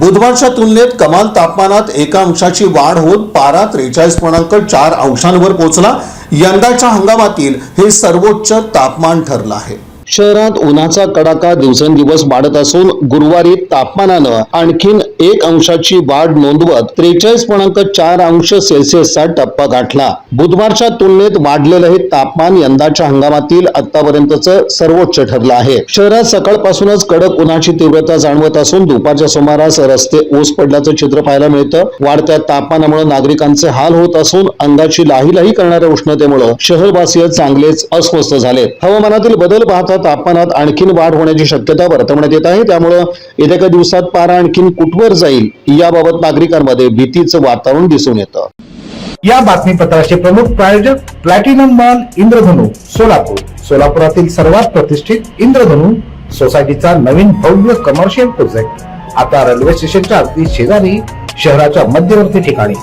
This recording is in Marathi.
बुधवारच्या तुलनेत कमाल तापमानात 1 अंशाची वाढ होत पारा 43.4 अंशांवर पोहोचला। यंदाच्या हंगामातील हे सर्वोच्च तापमान ठरलं आहे। शहरात उन्हाचा कडाका दिवसेंदिवस वाढत असून गुरुवारी तापमानानं आणखीन 1 अंशाची वाढ नोंदवत 43.4 अंश सेल्सिअसचा टप्पा गाठला। बुधवारच्या तुलनेत वाढलेलं हे तापमान यंदाच्या हंगामातील आतापर्यंतचं सर्वोच्च ठरलं आहे। शहरात सकाळपासूनच कडक उन्हाची तीव्रता जाणवत असून दुपारच्या सुमारास रस्ते ओस पडल्याचं चित्र पाहायला मिळतं। वाढत्या तापमानामुळे नागरिकांचे हाल होत असून अंगाची लाही करणाऱ्या उष्णतेमुळे शहरवासीय चांगलेच अस्वस्थ झाले। हवामानातील बदल पाहता तापमानात आणखीन वाढ होण्याची शक्यता वर्तवण्यात येत आहे। त्यामुळे येत्या काही दिवसात पारा आणखीन कुठवर जाईल याबाबत नागरिकांमध्ये भीतीचं वातावरण दिसून येतं। या बातमीपत्राचे प्रमुख प्रायोजक प्लॅटिनम मॉल इंद्रधनु सोलापूर। सोलापुरातील सर्वात प्रतिष्ठित इंद्रधनु सोसायटीचा नवीन भव्य कमर्शियल प्रोजेक्ट आता रेल्वे स्टेशनच्या अगदी शेजारी शहराच्या मध्यवर्ती ठिकाणी।